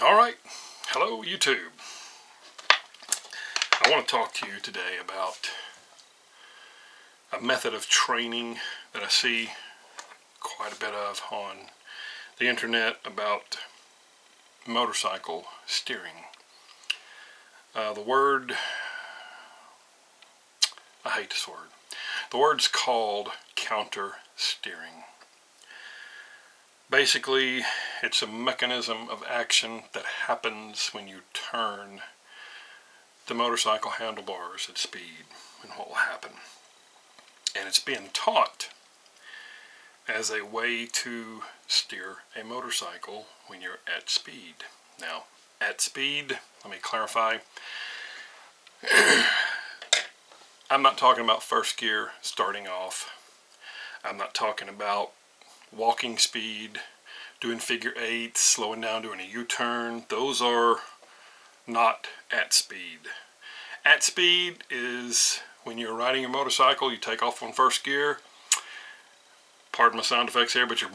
Alright, hello YouTube. I want to talk to you today about a method of training that I see quite a bit of on the internet about motorcycle steering. The word, I hate this word. The word's called counter steering. Basically, it's a mechanism of action that happens when you turn the motorcycle handlebars at speed, and what will happen. And it's being taught as a way to steer a motorcycle when you're at speed. Now, at speed, let me clarify. I'm not talking about first gear starting off. I'm not talking about walking speed, doing figure eights, slowing down, doing a U-turn. Those are not at speed. At speed is when you're riding your motorcycle, you take off on first gear. Pardon my sound effects here, but you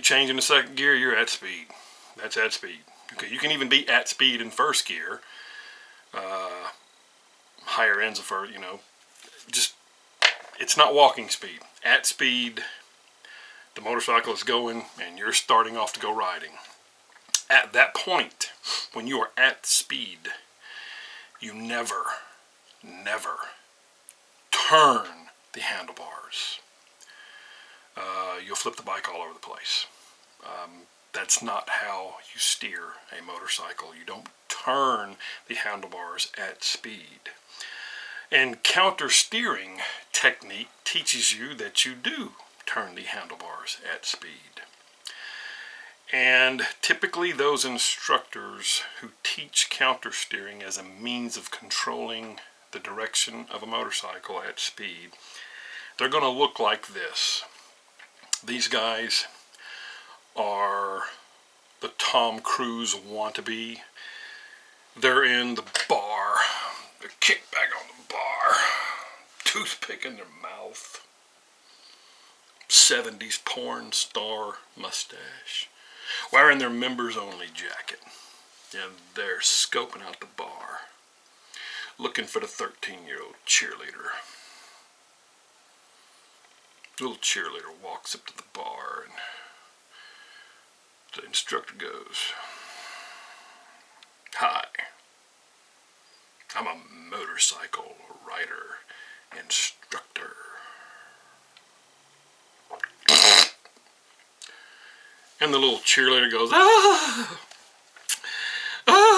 change into second gear, you're at speed. That's at speed. Okay, you can even be at speed in first gear. Higher ends of first, just, it's not walking speed. At speed, the motorcycle is going and you're starting off to go riding. At that point, when you are at speed, you never turn the handlebars. You'll flip the bike all over the place. That's not how you steer a motorcycle. You don't turn the handlebars at speed. And counter steering technique teaches you that you do turn the handlebars at speed. And typically those instructors who teach counter steering as a means of controlling the direction of a motorcycle at speed, they're going to look like this. These guys are the Tom Cruise wannabe. They're in the bar. They're kicked back on the bar. Toothpick in their mouth. 70s porn star mustache. Wearing their members only jacket. And they're scoping out the bar. Looking for the 13-year-old cheerleader. The little cheerleader walks up to the bar and the instructor goes, "Hi, I'm a motorcycle rider instructor." And the little cheerleader goes, "Oh,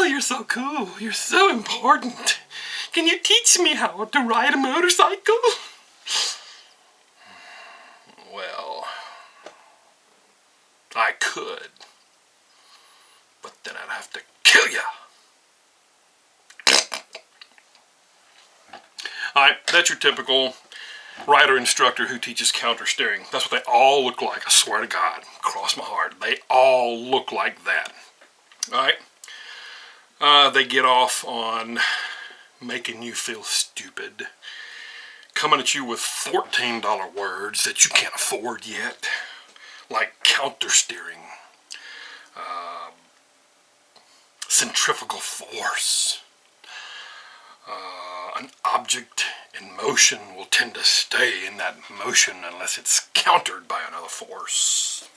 you're so cool. You're so important. Can you teach me how to ride a motorcycle?" Well, I could, but then I'd have to kill ya. Alright, that's your typical rider instructor who teaches counter steering. That's what they all look like, I swear to God. Cross my heart. They all look like that. Alright? They get off on making you feel stupid. Coming at you with $14 words that you can't afford yet. Like counter steering. Centrifugal force. An object in motion will tend to stay in that motion unless it's countered by another force.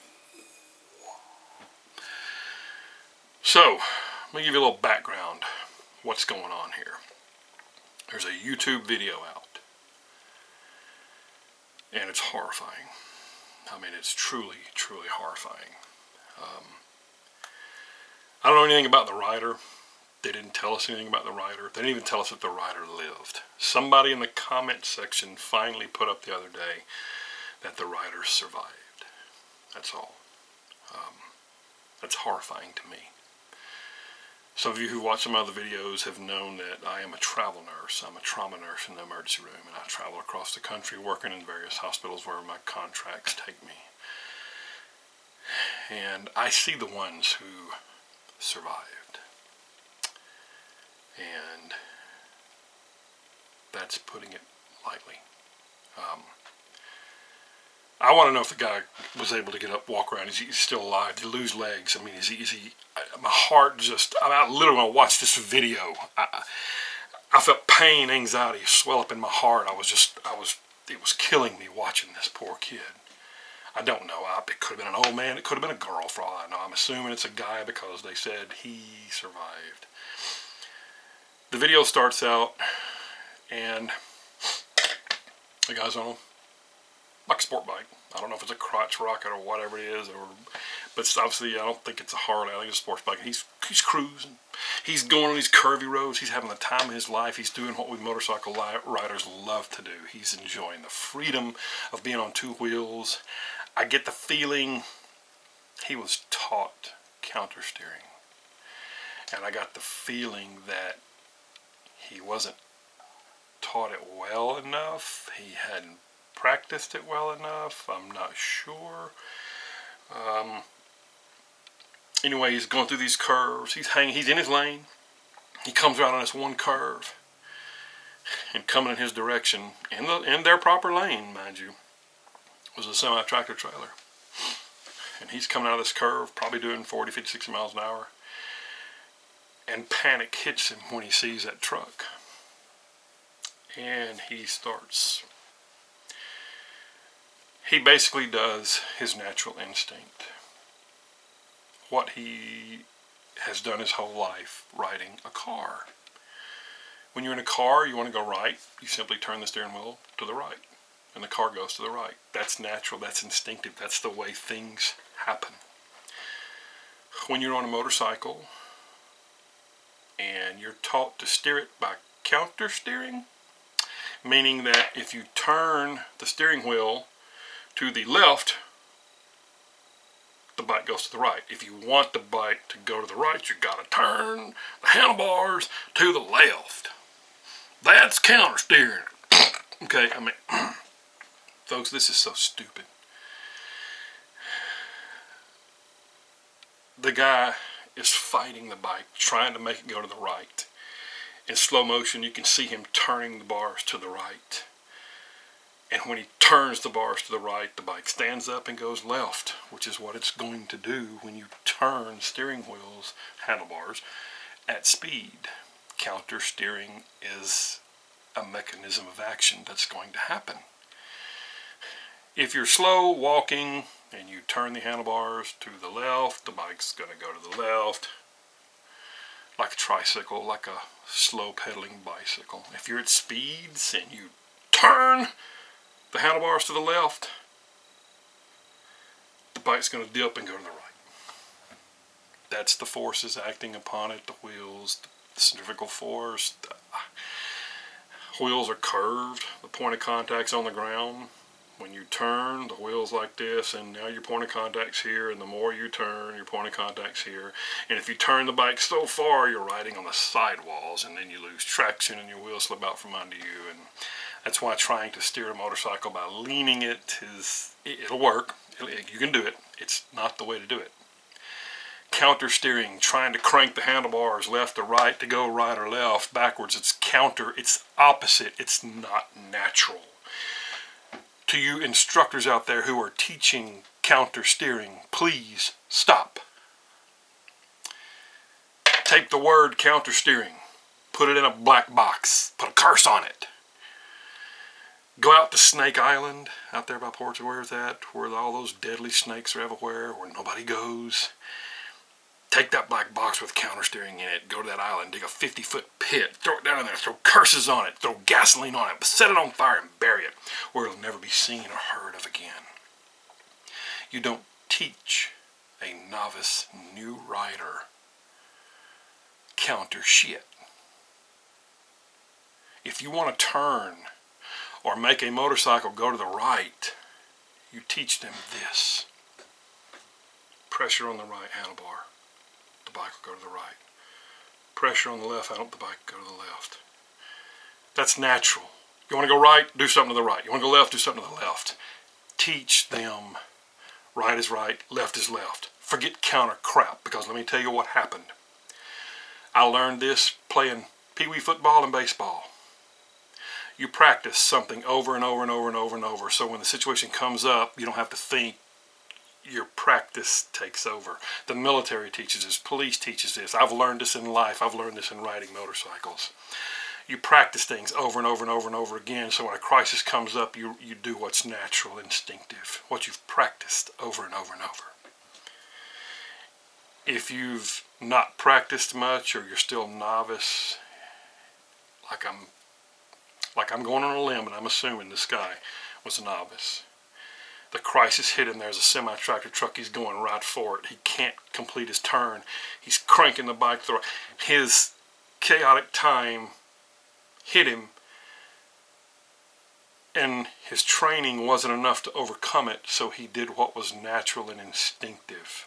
So, let me give you a little background. What's going on here? There's a YouTube video out. And it's horrifying. I mean, it's truly horrifying. I don't know anything about the rider. They didn't tell us anything about the rider. They didn't even tell us that the rider lived. Somebody in the comment section finally put up the other day that the rider survived. That's all. That's horrifying to me. Some of you who watch some other videos have known that I am a travel nurse. I'm a trauma nurse in the emergency room, and I travel across the country working in various hospitals where my contracts take me. And I see the ones who survived. And that's putting it lightly. I want to know if the guy was able to get up, walk around. Is he still alive? Did he lose legs? I mean, is he my heart just, I literally want to watch this video. I felt pain, anxiety swell up in my heart. It was killing me watching this poor kid. I don't know. It could have been an old man. It could have been a girl for all I know. I'm assuming it's a guy because they said he survived. The video starts out and the guy's on like a sport bike. I don't know if it's a crotch rocket or whatever it is, but obviously I don't think it's a Harley. I think it's a sports bike. He's cruising. He's going on these curvy roads. He's having the time of his life. He's doing what we motorcycle riders love to do. He's enjoying the freedom of being on two wheels. I get the feeling he was taught counter steering, and I got the feeling that he wasn't taught it well enough. He hadn't practiced it well enough. I'm not sure. Anyway, he's going through these curves. He's in his lane. He comes around on this one curve, and coming in his direction, in their proper lane, mind you, was a semi-tractor trailer. And he's coming out of this curve, probably doing 40, 50, 60 miles an hour, and panic hits him when he sees that truck. And he basically does his natural instinct. What he has done his whole life, riding a car. When you're in a car, you want to go right, you simply turn the steering wheel to the right, and the car goes to the right. That's natural, that's instinctive, that's the way things happen. When you're on a motorcycle, and you're taught to steer it by counter steering, meaning that if you turn the steering wheel to the left, the bike goes to the right. If you want the bike to go to the right, you got to turn the handlebars to the left. That's counter steering. Okay, I mean, folks, this is so stupid. The guy is fighting the bike, trying to make it go to the right. In slow motion, you can see him turning the bars to the right. And when he turns the bars to the right, the bike stands up and goes left, which is what it's going to do when you turn steering wheels, handlebars, at speed. Counter steering is a mechanism of action that's going to happen. If you're slow walking and you turn the handlebars to the left, the bike's going to go to the left, like a tricycle, like a slow pedaling bicycle. If you're at speeds and you turn the handlebars to the left, the bike's going to dip and go to the right. That's the forces acting upon it, the wheels, the centrifugal force. The wheels are curved, the point of contact's on the ground. When you turn, the wheel's like this, and now your point of contact's here, and the more you turn, your point of contact's here. And if you turn the bike so far, you're riding on the sidewalls, and then you lose traction and your wheels slip out from under you. And that's why trying to steer a motorcycle by leaning it'll work. You can do it. It's not the way to do it. Counter steering, trying to crank the handlebars left or right to go right or left, backwards, it's counter, it's opposite, it's not natural. To you instructors out there who are teaching counter steering, please stop. Take the word counter steering, put it in a black box, put a curse on it. Go out to Snake Island, out there by Portugal, where it's at, where all those deadly snakes are everywhere, where nobody goes. Take that black box with counter steering in it, go to that island, dig a 50-foot pit, throw it down in there, throw curses on it, throw gasoline on it, set it on fire and bury it, where it'll never be seen or heard of again. You don't teach a novice new rider counter shit. If you want to turn or make a motorcycle go to the right, you teach them this. Pressure on the right handlebar, the bike will go to the right. Pressure on the left handlebar, the bike will go to the left. That's natural. You want to go right, do something to the right. You want to go left, do something to the left. Teach them right is right, left is left. Forget counter crap, because let me tell you what happened. I learned this playing pee-wee football and baseball. You practice something over and over and over and over and over, so when the situation comes up, you don't have to think. Your practice takes over. The military teaches this, police teaches this. I've learned this in life. I've learned this in riding motorcycles. You practice things over and over and over and over again, so when a crisis comes up, you do what's natural, instinctive, what you've practiced over and over and over. If you've not practiced much, or you're still novice, like I'm going on a limb and I'm assuming this guy was a novice. The crisis hit him. There's a semi-tractor truck. He's going right for it. He can't complete his turn. He's cranking the bike through. His chaotic time hit him, and his training wasn't enough to overcome it, so he did what was natural and instinctive.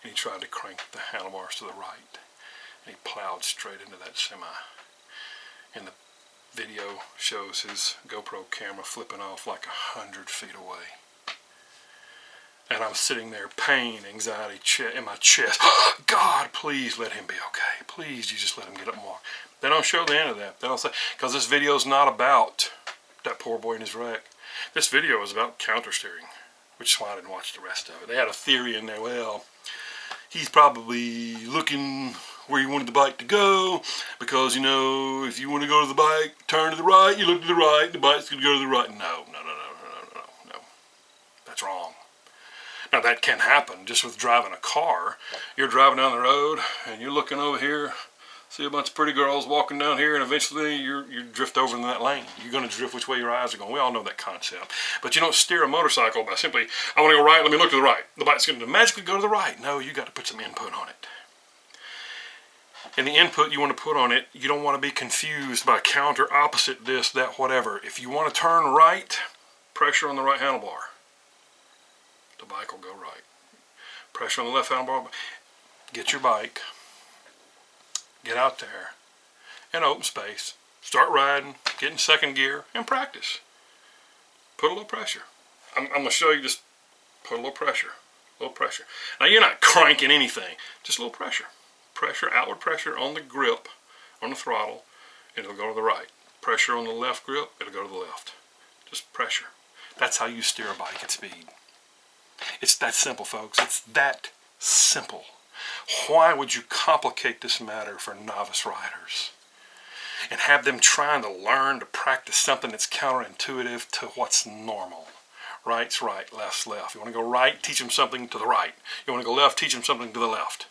And he tried to crank the handlebars to the right, and he plowed straight into that semi. And the video shows his GoPro camera flipping off like 100 feet away. And I'm sitting there, pain, anxiety in my chest. God, please let him be okay. Please, you just let him get up and walk. They don't show the end of that. They don't say, because this video is not about that poor boy in his wreck. This video is about counter steering, which is why I didn't watch the rest of it. They had a theory in there, well, he's probably looking where he wanted the bike to go, because, you know, if you want to go to the bike, turn to the right, you look to the right, the bike's going to go to the right. No. That's wrong. Now, that can happen just with driving a car. You're driving down the road, and you're looking over here, see a bunch of pretty girls walking down here, and eventually you drift over in that lane. You're going to drift which way your eyes are going. We all know that concept. But you don't steer a motorcycle by simply, I want to go right, let me look to the right. The bike's going to magically go to the right. No, you got to put some input on it. And the input you want to put on it, you don't want to be confused by counter, opposite, this, that, whatever. If you want to turn right, pressure on the right handlebar. The bike will go right. Pressure on the left handlebar. Get your bike. Get out there in open space. Start riding. Get in second gear and practice. Put a little pressure. I'm going to show you, just put a little pressure. A little pressure. Now, you're not cranking anything. Just a little pressure. Pressure, outward pressure on the grip, on the throttle, and it'll go to the right. Pressure on the left grip, it'll go to the left. Just pressure. That's how you steer a bike at speed. It's that simple, folks. It's that simple. Why would you complicate this matter for novice riders and have them trying to learn to practice something that's counterintuitive to what's normal? Right's right, left's left. You want to go right, teach them something to the right. You want to go left, teach them something to the left.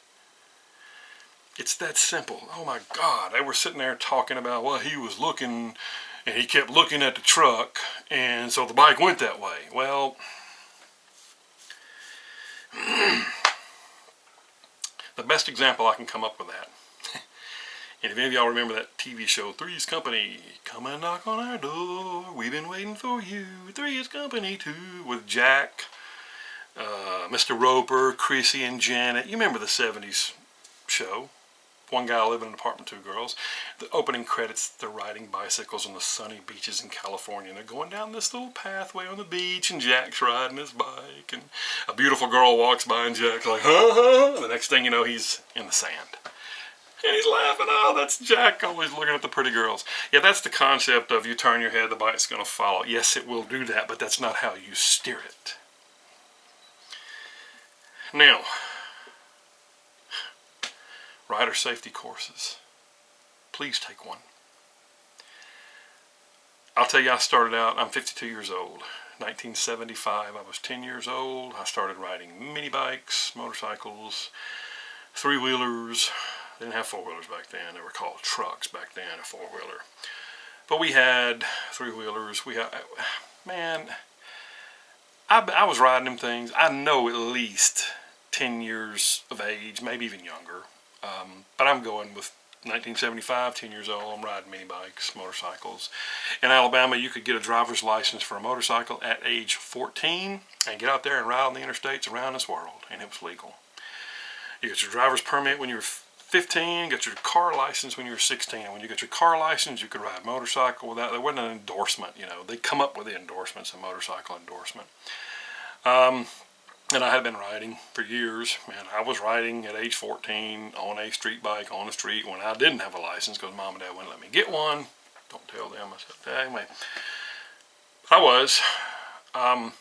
It's that simple. Oh my God, they were sitting there talking about, well, he was looking, and he kept looking at the truck, and so the bike went that way. Well, the best example I can come up with that, and if any of y'all remember that TV show, Three's Company, come and knock on our door, we've been waiting for you, Three's Company too, with Jack, Mr. Roper, Chrissy, and Janet. You remember the 70s show? One guy living in an apartment, two girls. The opening credits, they're riding bicycles on the sunny beaches in California. And they're going down this little pathway on the beach, and Jack's riding his bike. And a beautiful girl walks by, and Jack's like, huh? The next thing you know, he's in the sand. And he's laughing. Oh, that's Jack always looking at the pretty girls. Yeah, that's the concept of you turn your head, the bike's going to follow. Yes, it will do that, but that's not how you steer it. Now, rider safety courses. Please take one. I'll tell you, I started out, I'm 52 years old. 1975, I was 10 years old. I started riding mini bikes, motorcycles, three-wheelers. They didn't have four-wheelers back then. They were called trucks back then, a four-wheeler. But we had three-wheelers. We had, man, I was riding them things. I know at least 10 years of age, maybe even younger. But I'm going with 1975, 10 years old. I'm riding mini bikes, motorcycles. In Alabama, you could get a driver's license for a motorcycle at age 14 and get out there and ride on the interstates around this world, and it was legal. You get your driver's permit when you were 15, got your car license when you were 16. And when you got your car license, you could ride a motorcycle without, there wasn't an endorsement, you know. They come up with the endorsements, a motorcycle endorsement. And I had been riding for years. Man, I was riding at age 14 on a street bike on the street when I didn't have a license because mom and dad wouldn't let me get one. Don't tell them. I said, anyway, I was. And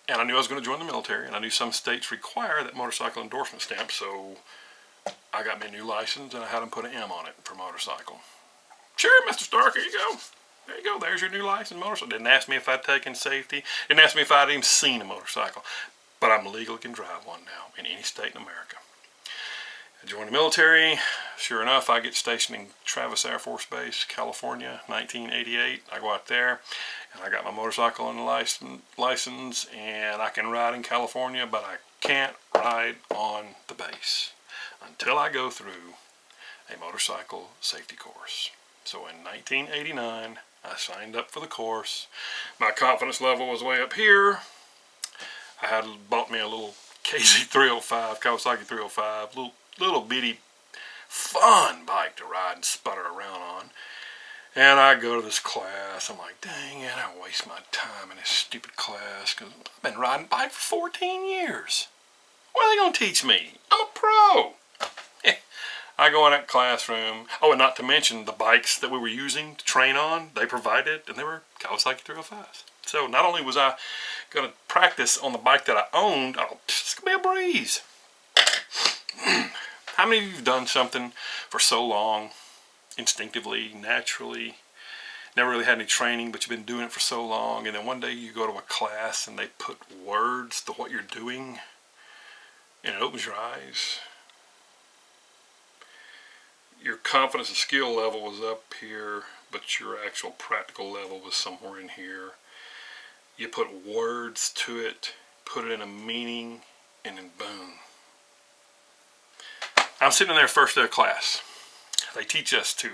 I knew I was going to join the military, and I knew some states require that motorcycle endorsement stamp, so I got me a new license, and I had them put an M on it for motorcycle. Sure, Mr. Stark, here you go. There you go. There's your new license motorcycle. Didn't ask me if I'd taken safety. Didn't ask me if I'd even seen a motorcycle. But I'm legally can drive one now in any state in America. I joined the military. Sure enough, I get stationed in Travis Air Force Base, California, 1988. I go out there, and I got my motorcycle and license, and I can ride in California, but I can't ride on the base until I go through a motorcycle safety course. So in 1989, I signed up for the course. My confidence level was way up here. I had bought me a little KZ305, Kawasaki 305, little bitty fun bike to ride and sputter around on. And I go to this class. I'm like, dang it, I waste my time in this stupid class because I've been riding bike for 14 years. What are they going to teach me? I'm a pro. I go in that classroom. Oh, and not to mention the bikes that we were using to train on, they provided, and they were Kawasaki 305s. So not only was I going to practice on the bike that I owned, it's going to be a breeze. How many of you have done something for so long, instinctively, naturally, never really had any training, but you've been doing it for so long, and then one day you go to a class and they put words to what you're doing, and it opens your eyes? Your confidence and skill level was up here, but your actual practical level was somewhere in here. You put words to it, put it in a meaning, and then boom. I'm sitting in there first day of class. They teach us to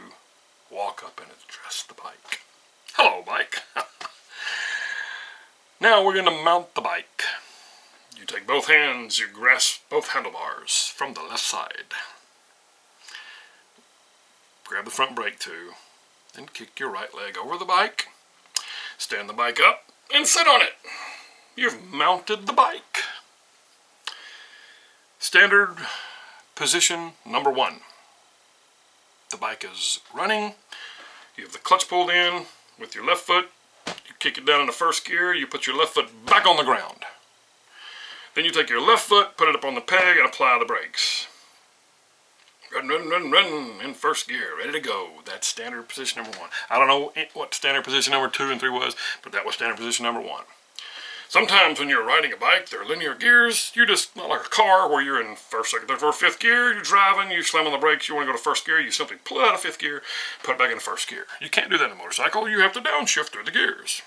walk up and address the bike. Hello, bike. Now we're going to mount the bike. You take both hands, you grasp both handlebars from the left side. Grab the front brake too, then kick your right leg over the bike, stand the bike up, and sit on it. You've mounted the bike. Standard position number 1. The bike is running. You have the clutch pulled in with your left foot. You kick it down in the first gear. You put your left foot back on the ground. Then you take your left foot, put it up on the peg, and apply the brakes. Run, run, run, run in first gear, ready to go. That's standard position number 1. I don't know what standard position number 2 and 3 was, but that was standard position number 1. Sometimes when you're riding a bike, they're linear gears. You're just not like a car where you're in first, second, third, fourth, fifth gear. You're driving, you slam on the brakes, you want to go to first gear, you simply pull it out of fifth gear, put it back in first gear. You can't do that in a motorcycle. You have to downshift through the gears.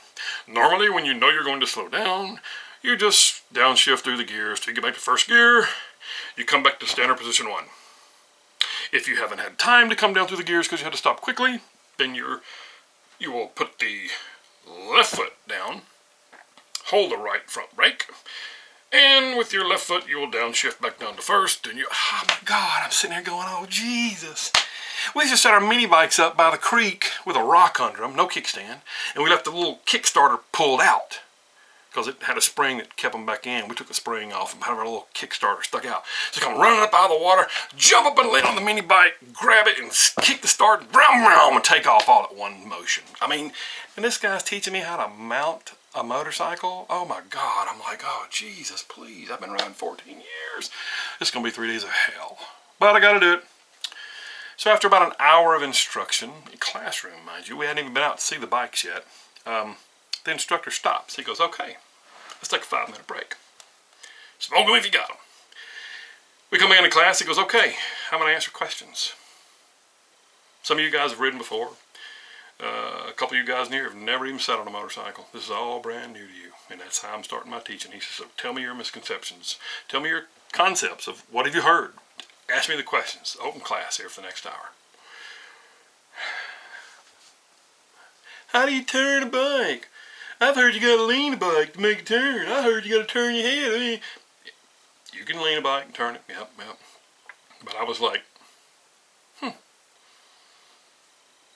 Normally, when you know you're going to slow down, you just downshift through the gears till you get back to first gear. You come back to standard position 1. If you haven't had time to come down through the gears because you had to stop quickly, then you will put the left foot down, hold the right front brake, and with your left foot you will downshift back down to first, and oh my God, I'm sitting here going, oh Jesus. We just set our mini bikes up by the creek with a rock under them, no kickstand, and we left the little Kickstarter pulled out because it had a spring that kept them back in. We took the spring off and had our little Kickstarter stuck out. So come running up out of the water, jump up and land on the mini bike, grab it and kick the start, and take off all at one motion. I mean, and this guy's teaching me how to mount a motorcycle. Oh my God, I'm like, oh Jesus, please. I've been riding 14 years. This is going to be 3 days of hell. But I got to do it. So after about an hour of instruction, in classroom, mind you, we hadn't even been out to see the bikes yet. The instructor stops. He goes, okay, let's take a 5-minute break. Smoke them if you got them. We come into class. He goes, okay, I'm going to answer questions. Some of you guys have ridden before. A couple of you guys in here have never even sat on a motorcycle. This is all brand new to you, and that's how I'm starting my teaching. He says, so tell me your misconceptions. Tell me your concepts of what have you heard. Ask me the questions. Open class here for the next hour. How do you turn a bike? I've heard you gotta lean a bike to make a turn. I heard you gotta turn your head. I mean, you can lean a bike and turn it. Yep. But I was like,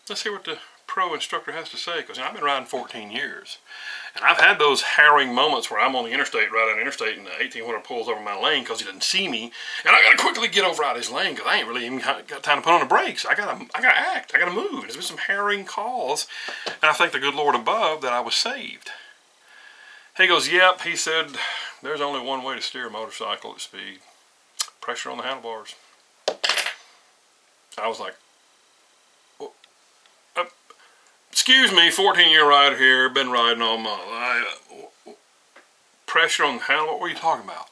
let's hear what the pro instructor has to say, because I've been riding 14 years. And I've had those harrowing moments where I'm on the interstate, riding the interstate, and the 18-wheeler pulls over my lane because he doesn't see me. And I got to quickly get over out of his lane because I ain't really even got time to put on the brakes. I got to act. I got to move. There's been some harrowing calls. And I thank the good Lord above that I was saved. He goes, yep. He said, there's only one way to steer a motorcycle at speed. Pressure on the handlebars. I was like, excuse me, 14-year rider here, been riding all my life. Pressure on the handlebar, what are you talking about?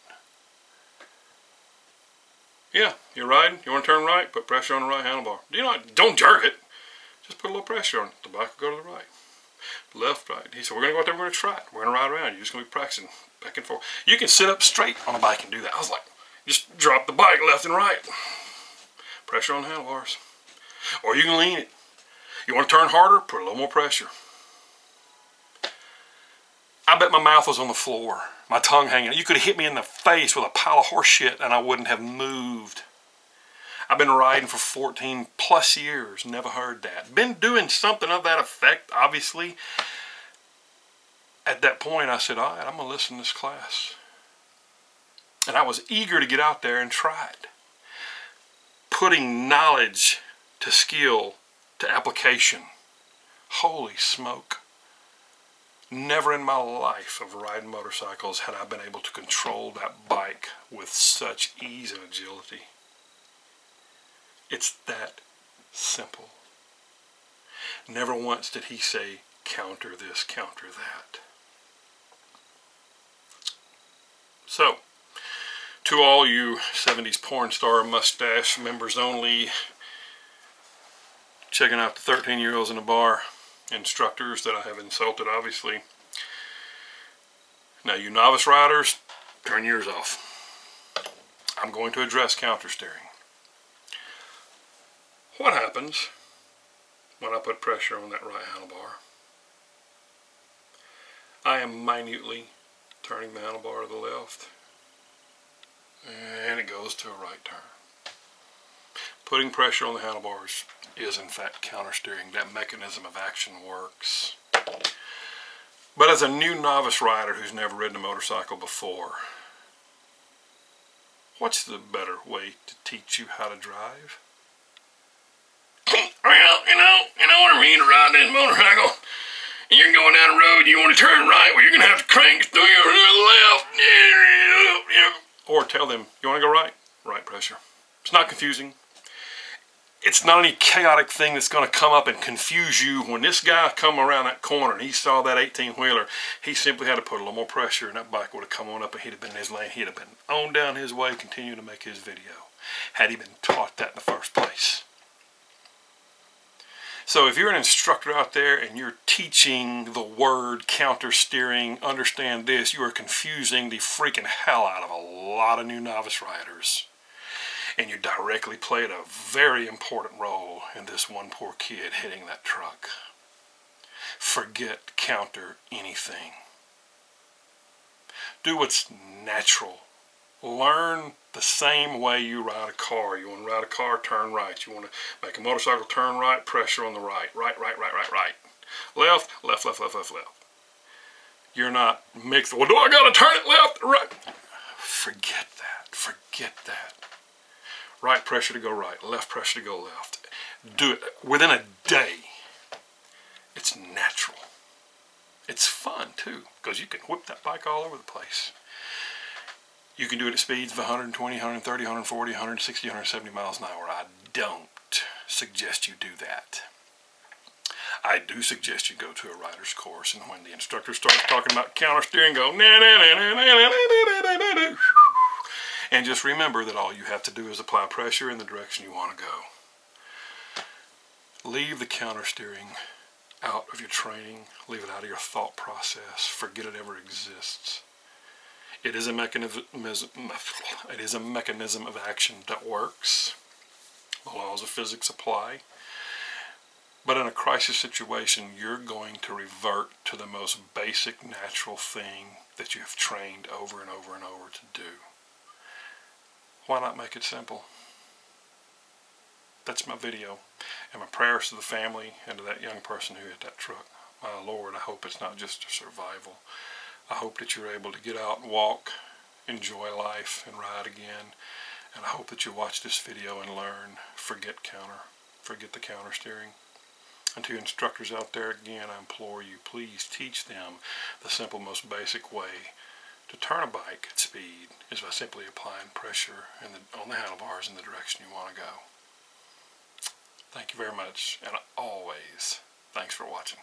Yeah, you're riding, you want to turn right, put pressure on the right handlebar. Don't jerk it. Just put a little pressure on it. The bike will go to the right. Left, right. He said, we're going to go out there, we're going to try it. We're going to ride around. You're just going to be practicing back and forth. You can sit up straight on a bike and do that. I was like, just drop the bike left and right. Pressure on the handlebars. Or you can lean it. You want to turn harder? Put a little more pressure. I bet my mouth was on the floor. My tongue hanging. You could have hit me in the face with a pile of horse shit and I wouldn't have moved. I've been riding for 14 plus years. Never heard that. Been doing something of that effect, obviously. At that point, I said, all right, I'm going to listen to this class. And I was eager to get out there and try it. Putting knowledge to skill to application. Holy smoke. Never in my life of riding motorcycles had I been able to control that bike with such ease and agility. It's that simple. Never once did he say, counter this, counter that. So, to all you 70s porn star mustache members only, checking out the 13-year-olds in the bar, instructors that I have insulted, obviously. Now, you novice riders, turn yours off. I'm going to address counter steering. What happens when I put pressure on that right handlebar? I am minutely turning the handlebar to the left, and it goes to a right turn. Putting pressure on the handlebars is in fact counter steering. That mechanism of action works. But as a new novice rider who's never ridden a motorcycle before, what's the better way to teach you how to drive? Well, you know what I mean, to ride this motorcycle. You're going down the road, you want to turn right, well, you're going to have to crank through your left. Or tell them, you want to go right? Right pressure. It's not confusing. It's not any chaotic thing that's going to come up and confuse you. When this guy come around that corner and he saw that 18-wheeler, he simply had to put a little more pressure and that bike would have come on up and he'd have been in his lane. He'd have been on down his way, continue to make his video, had he been taught that in the first place. So if you're an instructor out there and you're teaching the word counter steering, understand this, you are confusing the freaking hell out of a lot of new novice riders. And you directly played a very important role in this one poor kid hitting that truck. Forget counter anything. Do what's natural. Learn the same way you ride a car. You want to ride a car, turn right. You want to make a motorcycle, turn right, pressure on the right. Right. Left. You're not mixed. Well, do I got to turn it left or right? Forget that. Right pressure to go right, left pressure to go left. Do it within a day. It's natural. It's fun too, because you can whip that bike all over the place. You can do it at speeds of 120, 130, 140, 160, 170 miles an hour. I don't suggest you do that. I do suggest you go to a rider's course, and when the instructor starts talking about counter steering, go and just remember that all you have to do is apply pressure in the direction you want to go. Leave the counter steering out of your training. Leave it out of your thought process. Forget it ever exists. It is a mechanism of action that works. The laws of physics apply. But in a crisis situation, you're going to revert to the most basic natural thing that you have trained over and over and over to do. Why not make it simple? that's my video. And my prayers to the family and to that young person who hit that truck. My Lord, I hope it's not just a survival. I hope that you're able to get out and walk, enjoy life, and ride again. And I hope that you watch this video and learn. Forget the counter steering. And to instructors out there, again, I implore you, please teach them the simple, most basic way to turn a bike at speed is by simply applying pressure on the handlebars in the direction you want to go. Thank you very much, and always, thanks for watching.